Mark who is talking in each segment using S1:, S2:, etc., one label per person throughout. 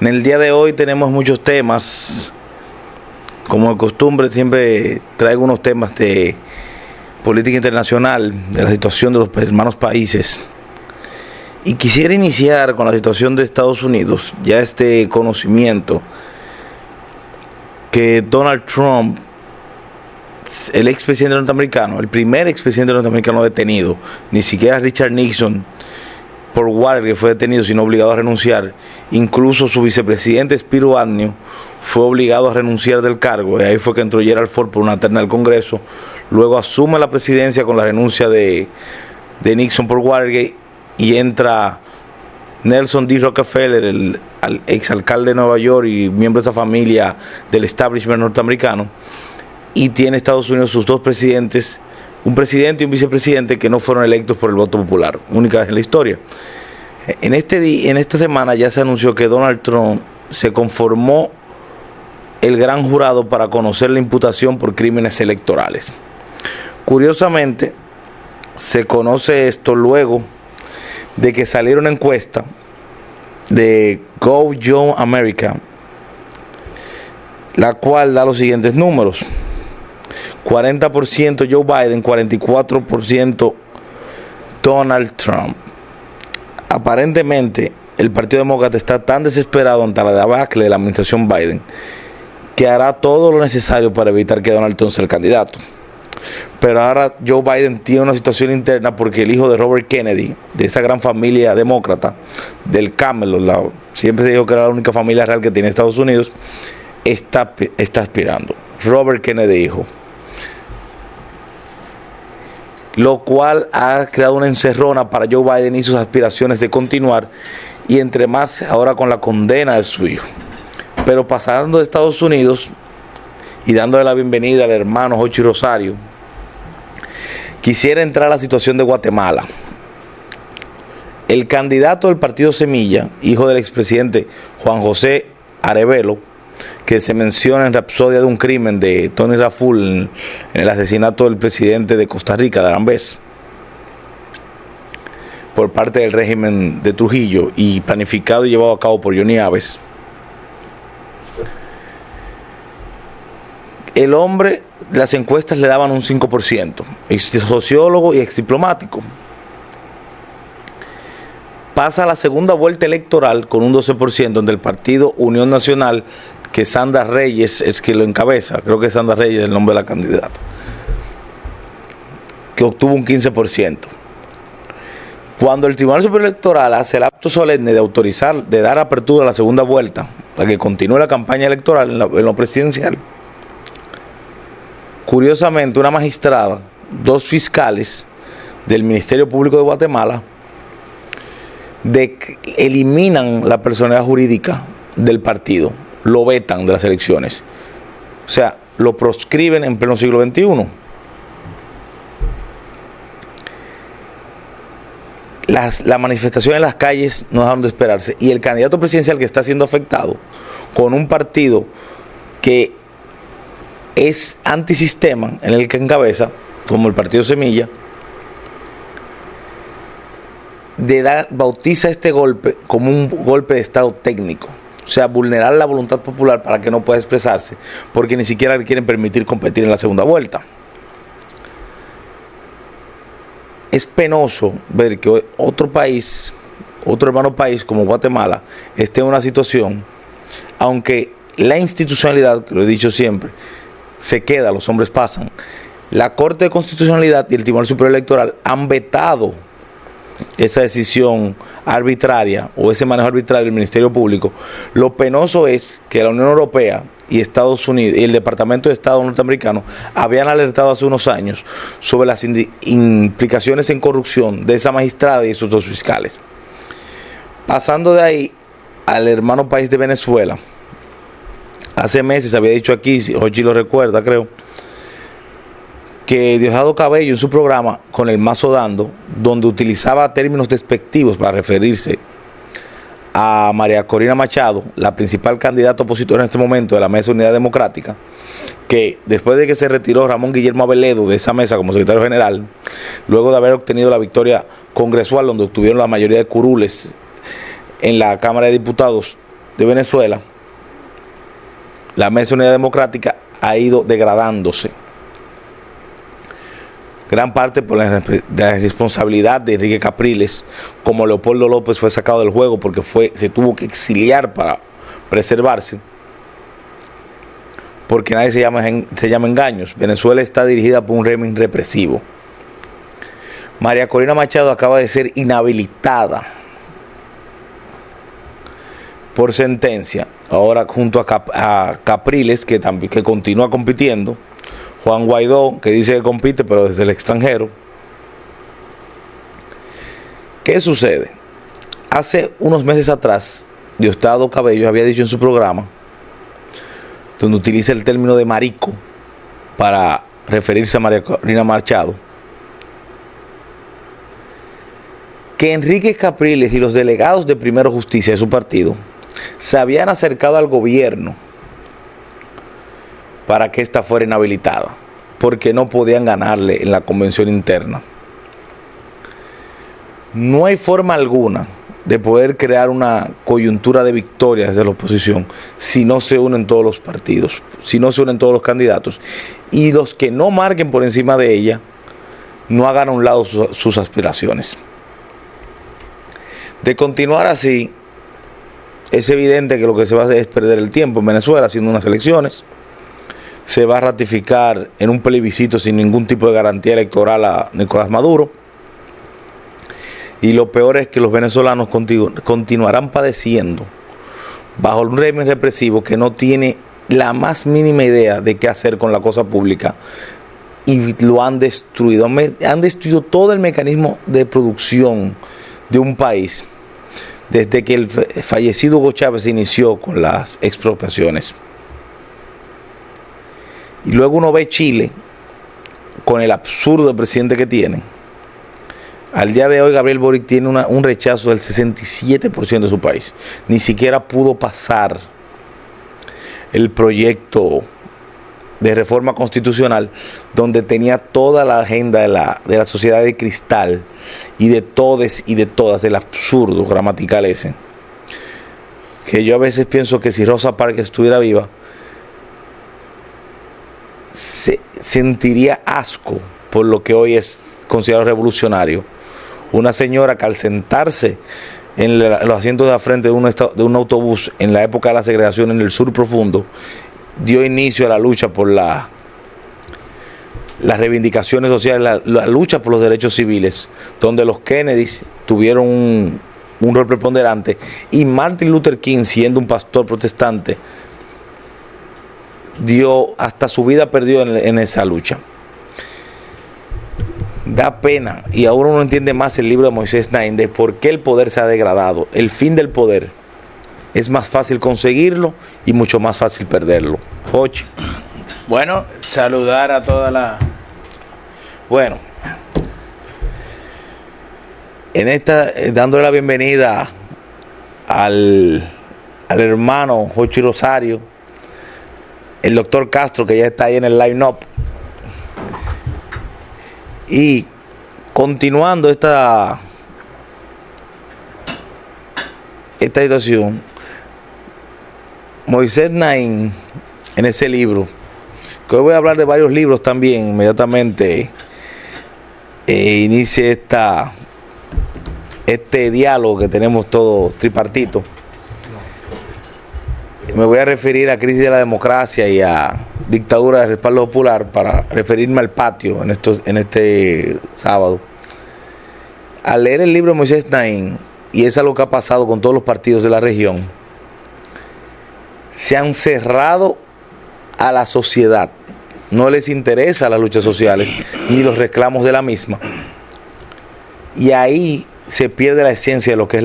S1: En el día de hoy tenemos muchos temas. Como de costumbre, siempre traigo unos temas de política internacional, de la situación de los hermanos países. Y quisiera iniciar con la situación de Estados Unidos, ya este conocimiento que Donald Trump, el expresidente norteamericano, el primer expresidente norteamericano detenido, ni siquiera Richard Nixon por Watergate fue detenido, sino obligado a renunciar. Incluso su vicepresidente Spiro Agnew fue obligado a renunciar del cargo, y ahí fue que entró Gerald Ford por una terna del Congreso. Luego asume la presidencia con la renuncia de Nixon por Watergate, y entra Nelson D. Rockefeller, el exalcalde de Nueva York y miembro de esa familia del establishment norteamericano, y tiene Estados Unidos sus dos presidentes, un presidente y un vicepresidente que no fueron electos por el voto popular, única vez en la historia. En esta semana ya se anunció que Donald Trump se conformó el gran jurado para conocer la imputación por crímenes electorales. Curiosamente, se conoce esto luego de que saliera una encuesta de Go Young America, la cual da los siguientes números: 40% Joe Biden, 44% Donald Trump. Aparentemente, el Partido Demócrata está tan desesperado ante la debacle de la administración Biden que hará todo lo necesario para evitar que Donald Trump sea el candidato. Pero ahora Joe Biden tiene una situación interna porque el hijo de Robert Kennedy, de esa gran familia demócrata, del Camelot, siempre se dijo que era la única familia real que tiene Estados Unidos, está aspirando. Robert Kennedy hijo. Lo cual ha creado una encerrona para Joe Biden y sus aspiraciones de continuar, y entre más ahora con la condena de su hijo. Pero pasando de Estados Unidos y dándole la bienvenida al hermano Jochi Rosario, quisiera entrar a la situación de Guatemala. El candidato del partido Semilla, hijo del expresidente Juan José Arevelo, que se menciona en Rapsodia de un crimen de Tony Raful en el asesinato del presidente de Costa Rica, de Arambés, por parte del régimen de Trujillo y planificado y llevado a cabo por Johnny Aves. El hombre, las encuestas le daban un 5%, es sociólogo y exdiplomático. Pasa a la segunda vuelta electoral con un 12%, donde el partido Unión Nacional, que Sandra Reyes es quien lo encabeza, creo que Sandra Reyes es el nombre de la candidata, que obtuvo un 15%. Cuando el Tribunal Superior Electoral hace el acto solemne de autorizar, de dar apertura a la segunda vuelta, para que continúe la campaña electoral en lo presidencial, curiosamente una magistrada, dos fiscales del Ministerio Público de Guatemala, eliminan la personalidad jurídica del partido, lo vetan de las elecciones, o sea, lo proscriben en pleno siglo XXI. La manifestación en las calles no dejaron de esperarse, y el candidato presidencial que está siendo afectado con un partido que es antisistema, en el que encabeza, como el partido Semilla, bautiza este golpe como un golpe de estado técnico, o sea, vulnerar la voluntad popular para que no pueda expresarse, porque ni siquiera le quieren permitir competir en la segunda vuelta. Es penoso ver que otro país, otro hermano país como Guatemala, esté en una situación, aunque la institucionalidad, lo he dicho siempre, se queda, los hombres pasan. La Corte de Constitucionalidad y el Tribunal Superior Electoral han vetado esa decisión arbitraria o ese manejo arbitrario del Ministerio Público. Lo penoso es que la Unión Europea y Estados Unidos y el Departamento de Estado norteamericano habían alertado hace unos años sobre las implicaciones en corrupción de esa magistrada y esos dos fiscales. Pasando de ahí al hermano país de Venezuela. Hace meses había dicho aquí, si Jochi lo recuerda, creo, que Diosdado Cabello en su programa con el Mazo Dando, donde utilizaba términos despectivos para referirse a María Corina Machado, la principal candidata opositora en este momento de la Mesa de Unidad Democrática, que después de que se retiró Ramón Guillermo Aveledo de esa mesa como secretario general, luego de haber obtenido la victoria congresual donde obtuvieron la mayoría de curules en la Cámara de Diputados de Venezuela, la Mesa Unidad Democrática ha ido degradándose. Gran parte por la responsabilidad de Enrique Capriles, como Leopoldo López fue sacado del juego porque se tuvo que exiliar para preservarse, porque nadie se llama engaños. Venezuela está dirigida por un régimen represivo. María Corina Machado acaba de ser inhabilitada por sentencia, ahora junto a Capriles, que continúa compitiendo, Juan Guaidó, que dice que compite pero desde el extranjero. ¿Qué sucede? Hace unos meses atrás, Diosdado Cabello había dicho en su programa, donde utiliza el término de marico para referirse a María Corina Machado, que Enrique Capriles y los delegados de Primero Justicia de su partido se habían acercado al gobierno para que ésta fuera inhabilitada, porque no podían ganarle en la convención interna. No hay forma alguna de poder crear una coyuntura de victoria desde la oposición si no se unen todos los partidos, si no se unen todos los candidatos, y los que no marquen por encima de ella no hagan a un lado sus aspiraciones. De continuar así, es evidente que lo que se va a hacer es perder el tiempo en Venezuela haciendo unas elecciones. Se va a ratificar en un plebiscito sin ningún tipo de garantía electoral a Nicolás Maduro. Y lo peor es que los venezolanos continuarán padeciendo bajo un régimen represivo que no tiene la más mínima idea de qué hacer con la cosa pública, y lo han destruido. Han destruido todo el mecanismo de producción de un país desde que el fallecido Hugo Chávez inició con las expropiaciones. Y luego uno ve Chile con el absurdo presidente que tiene. Al día de hoy Gabriel Boric tiene un rechazo del 67% de su país. Ni siquiera pudo pasar el proyecto de reforma constitucional donde tenía toda la agenda de la sociedad de cristal y de todes y de todas, el absurdo gramatical ese. Que yo a veces pienso que si Rosa Parks estuviera viva, se sentiría asco por lo que hoy es considerado revolucionario. Una señora que al sentarse en los asientos de la frente de un autobús en la época de la segregación en el sur profundo, dio inicio a la lucha por las reivindicaciones sociales, la lucha por los derechos civiles, donde los Kennedys tuvieron un rol preponderante, y Martin Luther King, siendo un pastor protestante, hasta su vida perdió en esa lucha. Da pena, y ahora uno entiende más el libro de Moisés Naim de por qué el poder se ha degradado. El fin del poder es más fácil conseguirlo y mucho más fácil perderlo. Jochi.
S2: Bueno, saludar a toda la...
S1: Bueno, en esta, dándole la bienvenida al hermano Jochi Rosario, el doctor Castro, que ya está ahí en el line-up. Y continuando esta situación, Moisés Naim, en ese libro, que hoy voy a hablar de varios libros también, inmediatamente inicie este diálogo que tenemos todos tripartito. Me voy a referir a crisis de la democracia y a dictadura de respaldo popular para referirme al patio en este sábado. Al leer el libro de Moisés Naim, y es algo que ha pasado con todos los partidos de la región, se han cerrado a la sociedad. No les interesa las luchas sociales ni los reclamos de la misma. Y ahí se pierde la esencia de lo que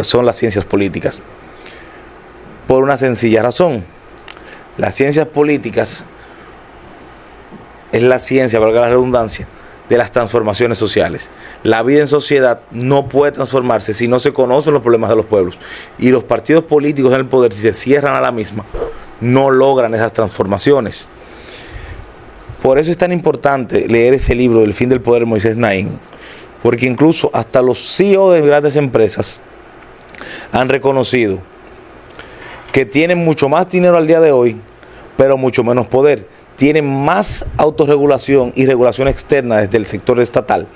S1: son las ciencias políticas. Por una sencilla razón. Las ciencias políticas es la ciencia, valga la redundancia, de las transformaciones sociales. La vida en sociedad no puede transformarse si no se conocen los problemas de los pueblos. Y los partidos políticos en el poder, si se cierran a la misma, no logran esas transformaciones. Por eso es tan importante leer ese libro, El fin del poder, de Moisés Naim, porque incluso hasta los CEO de grandes empresas han reconocido que tienen mucho más dinero al día de hoy, pero mucho menos poder. Tienen más autorregulación y regulación externa desde el sector estatal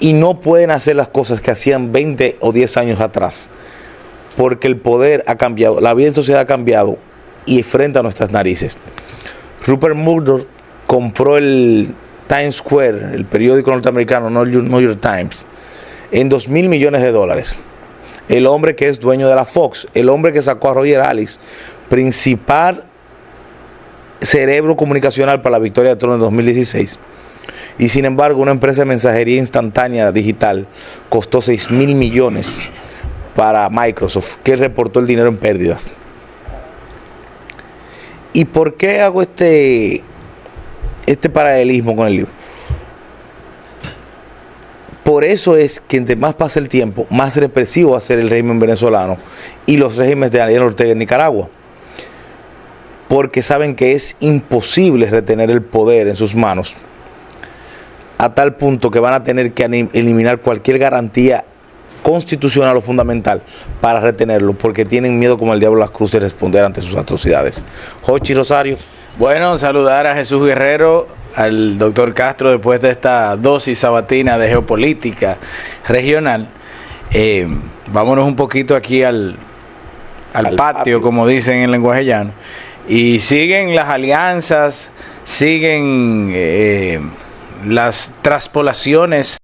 S1: y no pueden hacer las cosas que hacían 20 o 10 años atrás, porque el poder ha cambiado, la vida en sociedad ha cambiado y frente a nuestras narices. Rupert Murdoch compró el Times Square, el periódico norteamericano New York Times, en $2.000 millones. El hombre que es dueño de la Fox, el hombre que sacó a Roger Ailes, principal cerebro comunicacional para la victoria de Trump en 2016. Y sin embargo, una empresa de mensajería instantánea digital costó $6.000 millones para Microsoft, que reportó el dinero en pérdidas. ¿Y por qué hago este paralelismo con el libro? Por eso es que entre más pasa el tiempo, más represivo va a ser el régimen venezolano y los regímenes de Daniel Ortega en Nicaragua. Porque saben que es imposible retener el poder en sus manos, a tal punto que van a tener que eliminar cualquier garantía constitucional o fundamental para retenerlo, porque tienen miedo como el diablo las cruces de responder ante sus atrocidades. Jochi Rosario.
S2: Bueno, saludar a Jesús Guerrero, al doctor Castro, después de esta dosis sabatina de geopolítica regional. Vámonos un poquito aquí al patio, como dicen en lenguaje llano. Y siguen las alianzas, siguen las traspolaciones